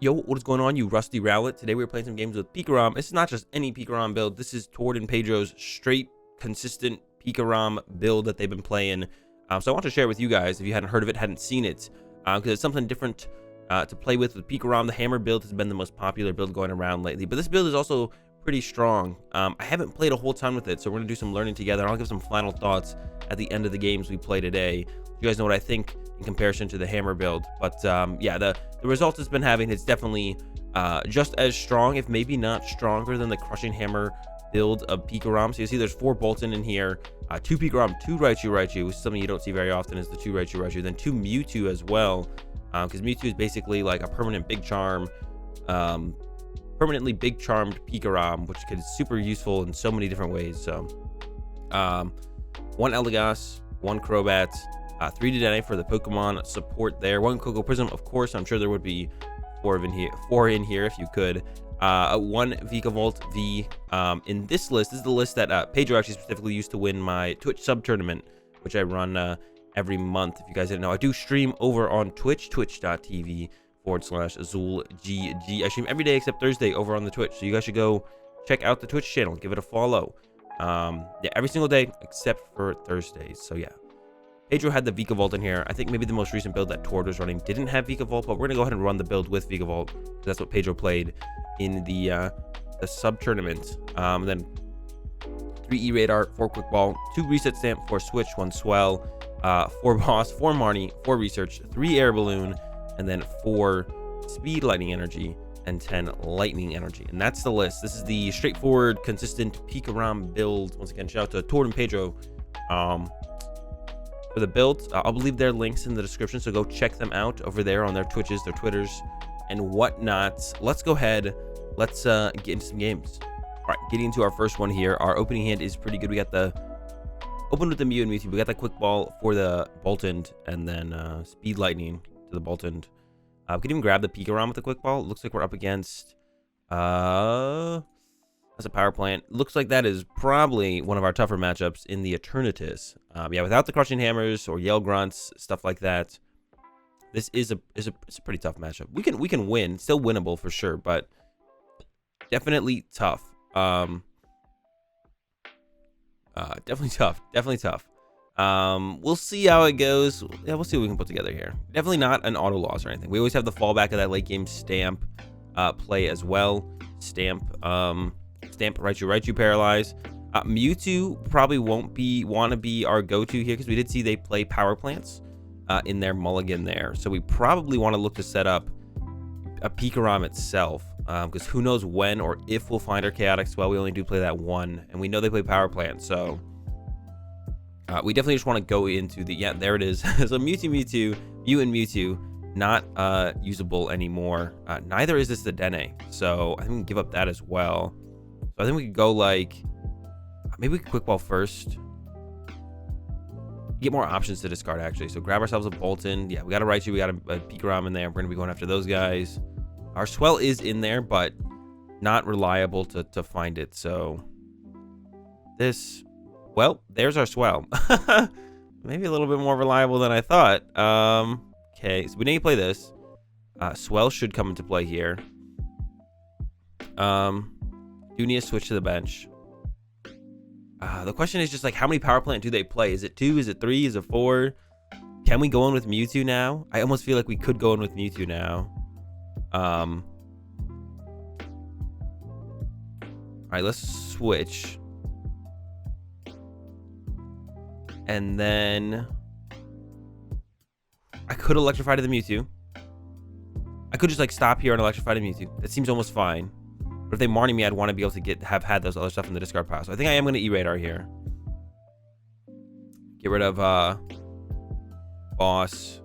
Yo, what is going on, you rusty rowlet? Today we're playing some games with PikaRom. This is not just any PikaRom build. This is Tord and Pedro's straight, consistent PikaRom build that they've been playing. So I want to share it with you guys if you hadn't heard of it, hadn't seen it, because it's something different to play with PikaRom. The hammer build has been the most popular build going around lately, but this build is also pretty strong. I haven't played a whole ton with it, so we're going to do some learning together. I'll give some final thoughts at the end of the games we play today. You guys know what I think in comparison to the hammer build, but yeah, the results it's been having, it's definitely just as strong, if maybe not stronger than the crushing hammer build of PikaRom. So you see there's 4 Boltund in here, 2 PikaRom, 2 Raichu, which is something you don't see very often, is the 2 Raichu, then 2 Mewtwo as well, because Mewtwo is basically like a permanent big charm, permanently big charmed PikaRom, which is super useful in so many different ways. So 1 Eldegoss, 1 Crobat, 3 Dedenne for the Pokemon support there, 1 Koko Prism, of course. I'm sure there would be 4 in here if you could. 1 Vikavolt V. In this list, this is the list that Pedro actually specifically used to win my Twitch sub tournament, which I run every month. If you guys didn't know, I do stream over on Twitch, twitch.tv/AzulGG. I stream every day except Thursday over on the Twitch, so you guys should go check out the Twitch channel, give it a follow. Yeah, every single day except for Thursdays. So yeah. Pedro had the Vikavolt in here. I think maybe the most recent build that Tord was running didn't have Vikavolt, but we're going to go ahead and run the build with Vikavolt. That's what Pedro played in the sub-tournament. Then 3 E-Radar, 4 Quick Ball, 2 Reset Stamp, 4 Switch, 1 Swell, 4 Boss, 4 Marnie, 4 Research, 3 Air Balloon, and then 4 Speed Lightning Energy, and 10 Lightning Energy. And that's the list. This is the straightforward, consistent PikaRom build. Once again, shout out to Tord and Pedro. For the build, I'll leave their links in the description, so go check them out over there on their Twitches, their Twitters, and whatnot. Let's go ahead. Let's get into some games. All right, getting into our first one here. Our opening hand is pretty good. We got the open with the Mew and Mewtwo. We got the Quick Ball for the Boltund, and then Speed Lightning to the Boltund. We can even grab the PikaRom with the Quick Ball. It looks like we're up against as a power plant. Looks like that is probably one of our tougher matchups in the Eternatus. Yeah, without the crushing hammers or yell grunts, stuff like that, this is a pretty tough matchup. We can win, still winnable for sure, but definitely tough. Definitely tough. We'll see how it goes. Yeah, we'll see what we can put together here. Definitely not an auto loss or anything. We always have the fallback of that late game stamp play as well. Stamp Raichu paralyze. Mewtwo probably won't want to be our go-to here, because we did see they play power plants in their mulligan there, so we probably want to look to set up a PikaRom itself, because who knows when or if we'll find our Chaotic Swell. We only do play that one, and we know they play power plant, so we definitely just want to go into the, yeah, there it is. So Mew and Mewtwo not usable anymore. Neither is this the Dedenne, so I think we can give up that as well. So I think we could go like, maybe we could Quick Ball first. Get more options to discard, actually. So grab ourselves a Boltund. Yeah, we got a Raichu, we got a PikaRom in there. We're going to be going after those guys. Our Swell is in there, but not reliable to find it. So this, well, there's our Swell. Maybe a little bit more reliable than I thought. Okay, so we need to play this. Swell should come into play here. Do need to switch to the bench. The question is just like, how many power plant do they play? Is it 2? Is it 3? Is it 4? Can we go in with Mewtwo now? I almost feel like we could go in with Mewtwo now. All right, let's switch. And then I could electrify to the Mewtwo. I could just like stop here and electrify to Mewtwo. That seems almost fine. But if they Marnie me, I'd want to be able to have had those other stuff in the discard pile. So I think I am going to E-Radar here. Get rid of Boss.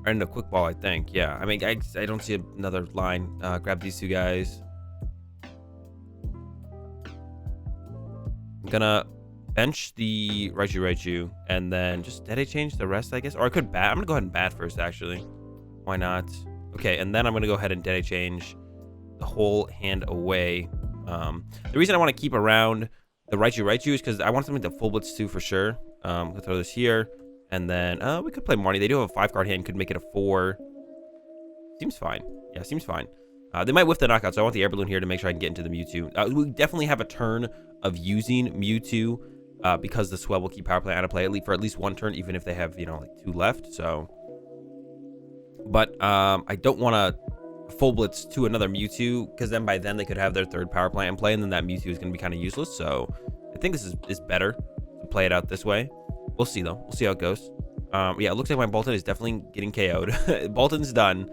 And a Quick Ball, I think. Yeah, I mean, I don't see another line. Grab these 2 guys. I'm going to bench the Raichu, and then just Dedenne change the rest, I guess. Or I could bat. I'm going to go ahead and bat first, actually. Why not? Okay, and then I'm going to go ahead and Dedenne change the whole hand away. The reason I want to keep around the Raichu is because I want something to full blitz to for sure. We'll throw this here, and then we could play Marnie. They do have a 5-card hand, could make it a 4. Seems fine. Yeah, seems fine. They might whiff the knockout, so I want the Air Balloon here to make sure I can get into the Mewtwo. We definitely have a turn of using Mewtwo because the Swell will keep Power Plant out of play for at least one turn, even if they have, you know, like 2 left. So, but I don't want to full blitz to another Mewtwo, because then by then they could have their 3rd Power Plant in play, and then that Mewtwo is going to be kind of useless. So I think this is better to play it out this way. We'll see, though. We'll see how it goes. Yeah, it looks like my Boltund is definitely getting KO'd. Boltund's done.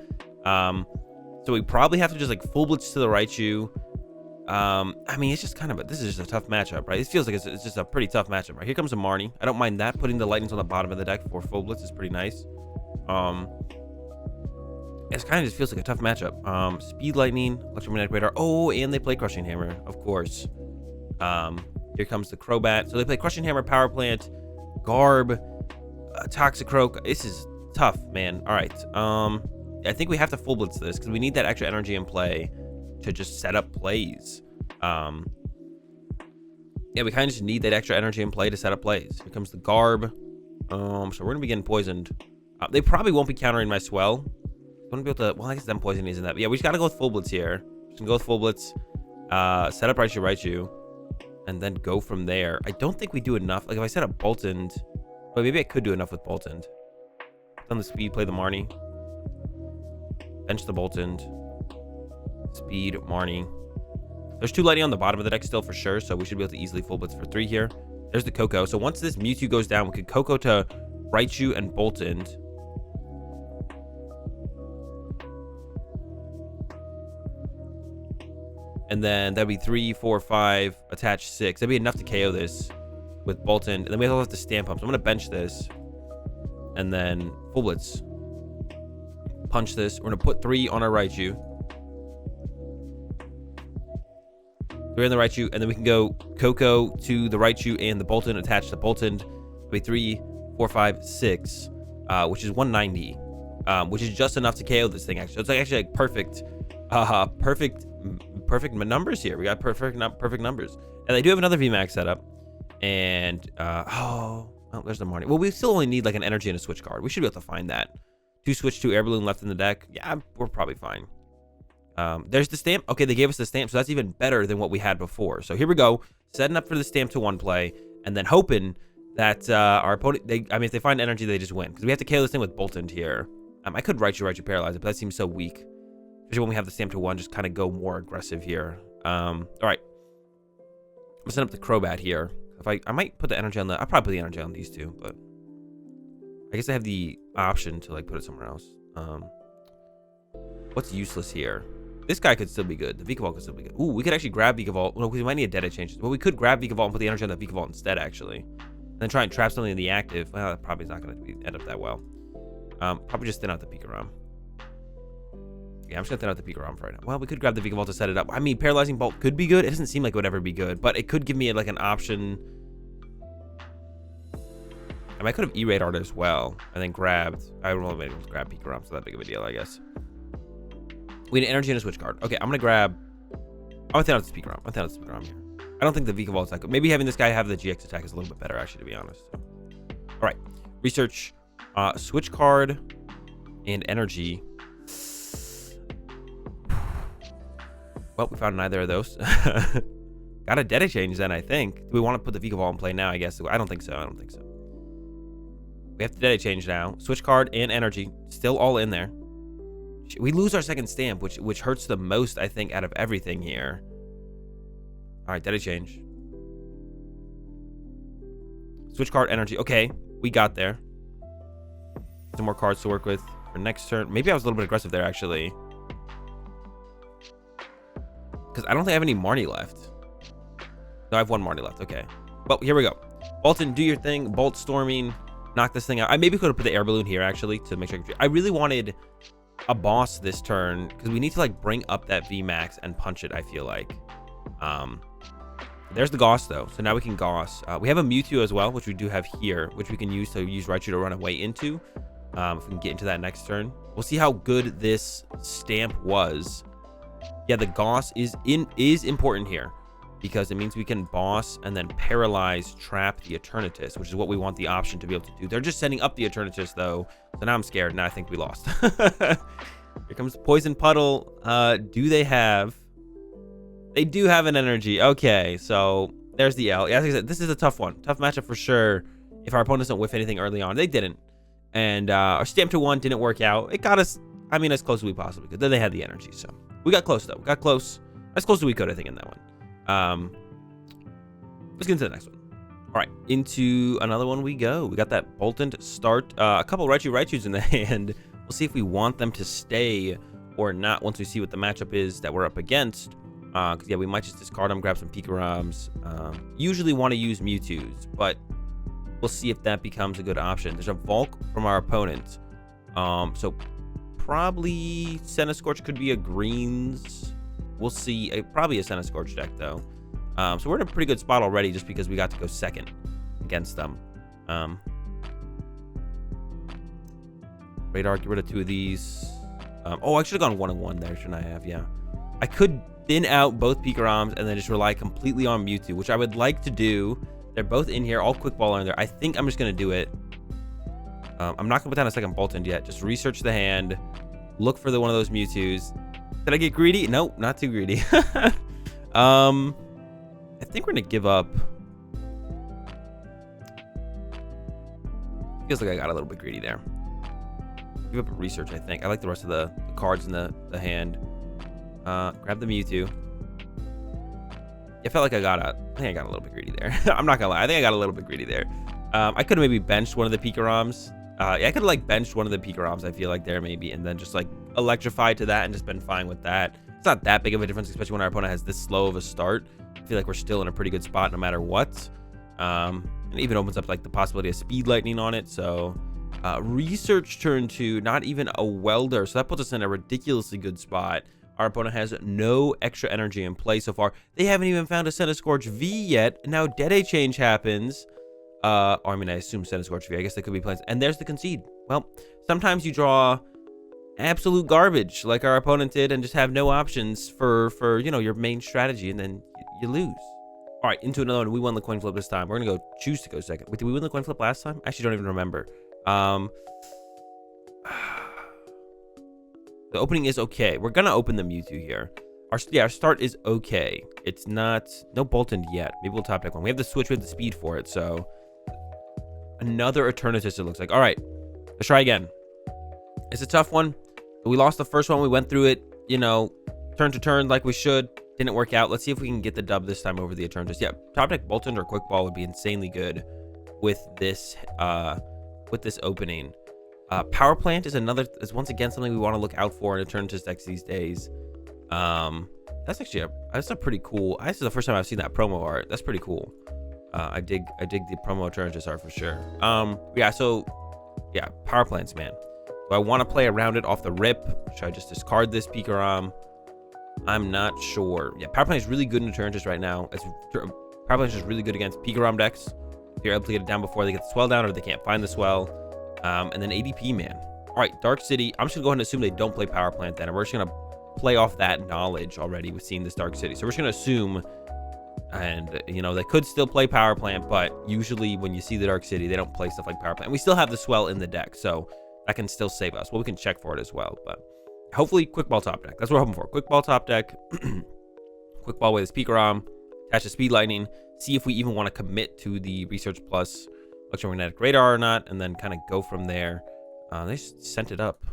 So we probably have to just like full blitz to the Raichu. I mean, it's just kind of this is just a tough matchup, right? It feels like it's just a pretty tough matchup, right? Here comes a Marnie. I don't mind that. Putting the lightnings on the bottom of the deck for full blitz is pretty nice. It kind of just feels like a tough matchup. Speed Lightning, Electromagnetic Radar. Oh, and they play Crushing Hammer, of course. Here comes the Crobat. So they play Crushing Hammer, Power Plant, Garb, Toxicroak. This is tough, man. All right. I think we have to full blitz this because we need that extra energy in play to just set up plays. Yeah, we kind of just need that extra energy in play to set up plays. Here comes the Garb. So we're gonna be getting poisoned. They probably won't be countering my Swell. I wouldn't be able to. Well, I guess them poisoning isn't that. But yeah, we just gotta go with full blitz here. Just gonna go with full blitz. Set up Raichu, and then go from there. I don't think we do enough. Like if I set up Boltund, but maybe I could do enough with Boltund. On the speed, play the Marnie. Bench the Boltund. Speed, Marnie. There's 2 lightning on the bottom of the deck still for sure, so we should be able to easily full blitz for 3 here. There's the Koko. So once this Mewtwo goes down, we could Koko to Raichu and Boltund. And then that'd be 3, 4, 5, attach 6. That'd be enough to KO this with Boltund. And then we have to stamp him. So I'm going to bench this. And then full blitz. Punch this. We're going to put 3 on our Raichu. 3 on the Raichu. And then we can go Koko to the Raichu and the Boltund. Attach the Boltund. That'd be 3, 4, 5, 6. Which is 190. Which is just enough to KO this thing, actually. So it's like actually like perfect. Perfect numbers here. We got perfect numbers. And they do have another VMAX setup. And oh, there's the Marnie. Well, we still only need like an energy and a switch card. We should be able to find that. 2 switch, 2 Air Balloon left in the deck. Yeah, we're probably fine. There's the stamp. Okay, they gave us the stamp, so that's even better than what we had before. So here we go, setting up for the stamp to 1 play, and then hoping that our opponent, I mean, if they find energy, they just win, because we have to KO this thing with Boltund here. I could Raichu paralyze it, but that seems so weak. Especially when we have the stamp to 1, just kind of go more aggressive here. All right. I'm gonna set up the Crobat here. If I might put the energy on the, I'll probably put the energy on these 2, but I guess I have the option to like put it somewhere else. What's useless here? This guy could still be good. The Vikavolt could still be good. Ooh, we could actually grab Vikavolt. Well, we might need a Dedenne change. But we could grab Vikavolt and put the energy on the Vikavolt instead, actually. And then try and trap something in the active. Well, that probably is not going to end up that well. Probably just thin out the PikaRom. Yeah, I'm just going to thin out the PikaRom for right now. Well, we could grab the Vikavolt to set it up. I mean, Paralyzing Bolt could be good. It doesn't seem like it would ever be good. But it could give me like an option. I mean, I could have E-Radar as well. And then grabbed. I would only be able to grab PikaRom. So that big of a deal, I guess. We need energy and a switch card. Okay, I'm gonna grab. I think it's PikaRom. I think it's PikaRom here. I don't think the Vikavolt is that good. Maybe having this guy have the GX attack is a little bit better, actually, to be honest. So. All right, research, switch card, and energy. Well, we found neither of those. Got a Dedenne change then, I think. Do we want to put the Vikavolt in play now? I guess. I don't think so. I don't think so. We have to Dedenne change now. Switch card and energy, still all in there. We lose our second stamp, which hurts the most, I think, out of everything here. All right, Dedenne change. Switch card, energy. Okay, we got there. Some more cards to work with for next turn. Maybe I was a little bit aggressive there, actually. Because I don't think I have any Marnie left. No, I have 1 Marnie left. Okay. Well, here we go. Boltund, do your thing. Bolt Storming. Knock this thing out. I maybe could have put the Air Balloon here, actually, to make sure I really wanted a boss this turn, because we need to like bring up that VMAX and punch it, I feel like. There's the Gauss though, so now we can Gauss. We have a Mewtwo as well, which we do have here, which we can use to use Raichu to run away into. If we can get into that next turn, we'll see how good this stamp was. Yeah, the Gauss is important here, because it means we can boss and then paralyze, trap the Eternatus, which is what we want the option to be able to do. They're just sending up the Eternatus though, so now I'm scared. Now I think we lost. Here comes Poison Puddle. Do they have... They do have an energy. Okay, so there's the L. Yeah, as I said, this is a tough one. Tough matchup for sure. If our opponents don't whiff anything early on. They didn't. And our Stamp to 1 didn't work out. It got us, I mean, as close as we possibly could. Then they had the energy, so we got close, though. We got close. As close as we could, I think, in that one. Let's get into the next one. All right, into another one we go. We got that Boltund start. A couple Raichus in the hand. We'll see if we want them to stay or not once we see what the matchup is that we're up against. Because, yeah, we might just discard them, grab some PikaRoms. Usually want to use Mewtwo's, but we'll see if that becomes a good option. There's a Volk from our opponent. So probably Centiskorch could be a greens. We'll see. Probably a Centiskorch deck, though. So we're in a pretty good spot already just because we got to go second against them. Radar, get rid of 2 of these. Oh, I should have gone 1-1 there, shouldn't I have? Yeah. I could thin out both PikaRoms and then just rely completely on Mewtwo, which I would like to do. They're both in here. All Quick Ball are in there. I think I'm just going to do it. I'm not going to put down a second Boltund yet. Just research the hand. Look for one of those Mewtwo's. Did I get greedy? Nope, not too greedy. I think we're going to give up. Feels like I got a little bit greedy there. Give up a research, I think. I like the rest of the cards in the hand. Grab the Mewtwo. It felt like I think I got a little bit greedy there. I'm not gonna lie. I think I got a little bit greedy there. I could have maybe benched one of the PikaRoms. Yeah, I could have like benched one of the PikaRoms, I feel like there maybe, and then just like electrified to that and just been fine with that. It's not that big of a difference, especially when our opponent has this slow of a start. I feel like we're still in a pretty good spot no matter what. And it even opens up like the possibility of Speed Lightning on it. So research turn 2, not even a welder. So that puts us in a ridiculously good spot. Our opponent has no extra energy in play so far. They haven't even found a Centiskorch V yet. Now Dedenne change happens. Or I mean, I assume Centiskorch V. I guess they could be plays. And there's the concede. Well, sometimes you draw absolute garbage like our opponent did and just have no options for you know, your main strategy, and then you lose. All right, into another one. We won the coin flip this time. We're gonna choose to go second. Wait, did we win the coin flip last time? I actually don't even remember. The opening is okay. We're gonna open the Mewtwo here. Our start is okay. It's not no Boltund yet. Maybe we'll top deck one. We have the switch with the speed for it, so another Eternatus, it looks like. All right, let's try again. It's a tough one. We lost the first one. We went through it, you know, turn to turn like we should. Didn't work out. Let's see if we can get the dub this time over the Eternatus. Yeah, top deck Boltund or Quick Ball would be insanely good with this opening. Power Plant is once again something we want to look out for in Eternatus decks these days. That's actually that's a pretty cool. This is the first time I've seen that promo art. That's pretty cool. I dig the promo Eternatus art for sure. Yeah, so yeah, Power Plants, man. Do I want to play around it off the rip? Should I just discard this PikaRom? I'm not sure. Yeah, Power Plant is really good in Eternatus right now. Power Plant is just really good against PikaRom decks. If you're able to get it down before they get the swell down, or they can't find the swell. And then ADP, man. All right, Dark City. I'm just gonna go ahead and assume they don't play Power Plant then, and we're just gonna play off that knowledge already with seeing this Dark City. So we're just gonna assume, and you know, they could still play Power Plant, but usually when you see the Dark City, they don't play stuff like Power Plant. We still have the swell in the deck, so that can still save us. Well, we can check for it as well, but hopefully Quick Ball top deck. That's what we're hoping for. Quick Ball top deck. Quick Ball with his PikaRom, attach to Speed Lightning, see if we even want to commit to the Research Plus Electromagnetic Radar or not, and then kind of go from there. They sent it up.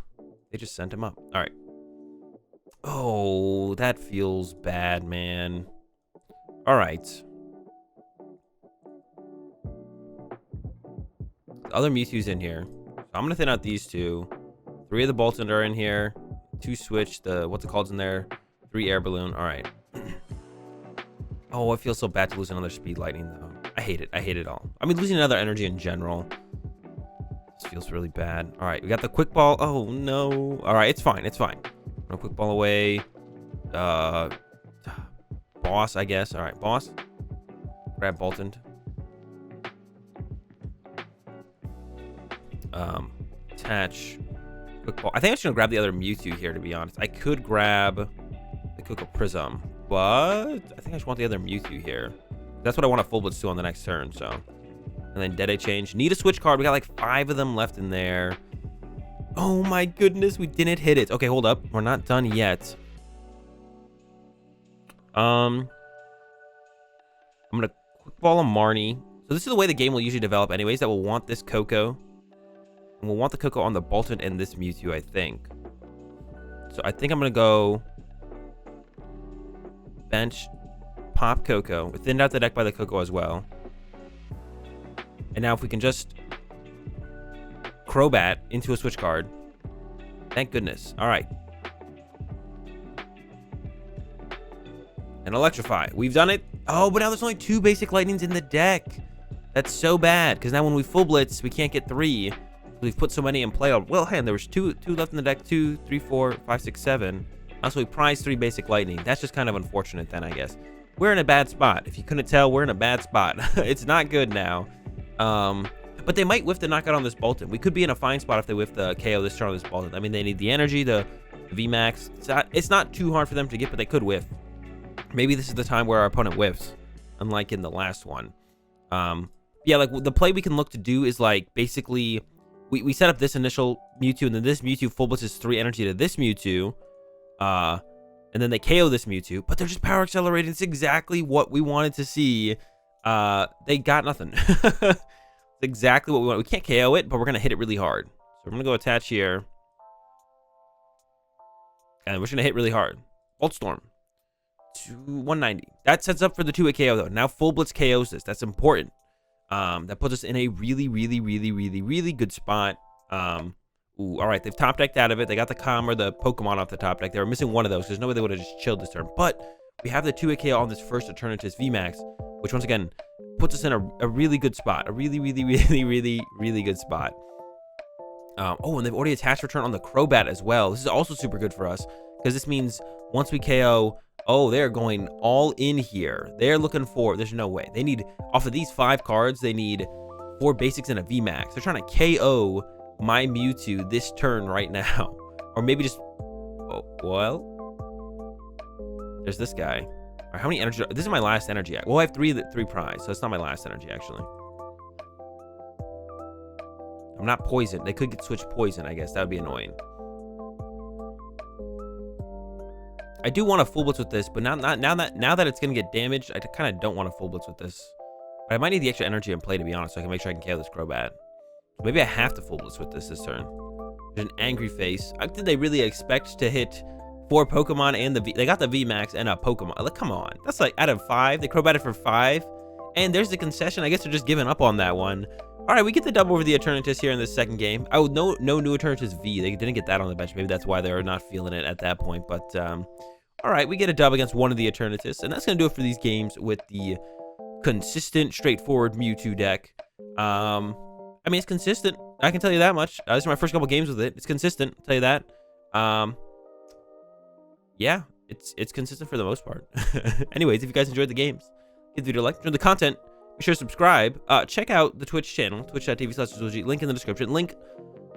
They just sent him up. All right. Oh, that feels bad, man. All right. The other Mewtwo's in here. So I'm going to thin out these 2. 3 of the Boltund are in here. 2 switch. The what's it called in there? 3 Air Balloon. All right. Oh, I feel so bad to lose another Speed Lightning, though. I hate it. I hate it all. I mean, losing another energy in general. This feels really bad. All right, we got the Quick Ball. Oh, no. All right, it's fine. It's fine. No Quick Ball away. Boss, I guess. All right, Boss. Grab Boltund. Attach Quick Ball. I think I'm just going to grab the other Mewtwo here, to be honest. I could grab the Koko Prism, but I think I just want the other Mewtwo here. That's what I want to full blitz to on the next turn, so. And then Dedenne change. Need a switch card. We got like 5 of them left in there. Oh my goodness, we didn't hit it. Okay, hold up. We're not done yet. I'm gonna quick ball a Marnie. So this is the way the game will usually develop anyways, that we'll want this Koko. And we'll want the Koko on the Boltund and this Mewtwo, I think. So I think I'm gonna go bench, pop Koko. We thinned out the deck by the Koko as well. And now if we can just Crobat into a switch card. Thank goodness. All right. And Electrify. We've done it. Oh, but now there's only 2 basic lightnings in the deck. That's so bad, because now when we full blitz, we can't get 3. We've put so many in play. Well, hey, there was two left in the deck. 2, 3, 4, 5, 6, 7. Also, we prized 3 basic lightning. That's just kind of unfortunate then, I guess. We're in a bad spot. If you couldn't tell, we're in a bad spot. It's not good now. But they might whiff the knockout on this Boltund. We could be in a fine spot if they whiff the KO this turn on this Boltund. I mean, they need the energy, the VMAX. It's not too hard for them to get, but they could whiff. Maybe this is the time where our opponent whiffs, unlike in the last one. Yeah, like the play we can look to do is like basically we set up this initial Mewtwo, and then this Mewtwo full blitzes 3 energy to this Mewtwo, and then they KO this Mewtwo, but they're just power accelerated. It's exactly what we wanted to see. They got nothing. It's exactly what we want. We can't KO it, but we're gonna hit it really hard. So we're gonna go attach here, and we're just gonna hit really hard. Volt Storm. 190. That sets up for the 2-hit KO though. Now full blitz KOs this. That's important. That puts us in a really good spot. Ooh, all right. They've top decked out of it. They got the Com or the Pokemon off the top deck. They were missing one of those because no way they would have just chilled this turn. But we have the 2-hit KO on this first Eternatus VMAX, which once again puts us in a really good spot. A really good spot. Oh, and they've already attached return on the Crobat as well. This is also super good for us because this means once we KO. Oh, they're going all in here. They're looking for... There's no way. They need... Off of these 5 cards, they need 4 basics and a VMAX. They're trying to KO my Mewtwo this turn right now. Or maybe just... Oh, well... There's this guy. All right, how many energy... This is my last energy. Well, I have 3 prize, so it's not my last energy, actually. I'm not poisoned. They could get switched poison, I guess. That would be annoying. I do want to full blitz with this, but now that it's gonna get damaged, I kind of don't want to full blitz with this. But I might need the extra energy in play, to be honest, so I can make sure I can KO this Crobat. So maybe I have to full blitz with this turn. There's an angry face. Did they really expect to hit 4 Pokemon and they got the VMAX and a Pokemon? Like, come on, that's like out of 5. They Crobated for 5, and there's the concession. I guess they're just giving up on that one. All right, we get the double over the Eternatus here in this second game. Oh, no new Eternatus V. They didn't get that on the bench. Maybe that's why they're not feeling it at that point. But all right, we get a dub against one of the Eternatus, and that's going to do it for these games with the consistent, straightforward Mewtwo deck. I mean, it's consistent. I can tell you that much. This is my first couple games with it. It's consistent, I'll tell you that. Yeah, it's consistent for the most part. Anyways, if you guys enjoyed the games, give the video a like. Enjoy the content, be sure to subscribe. Check out the Twitch channel, twitch.tv/AzulGG. Link in the description. Link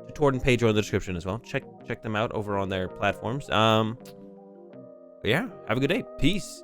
to Tord and Pedro in the description as well. Check them out over on their platforms. Yeah, have a good day. Peace.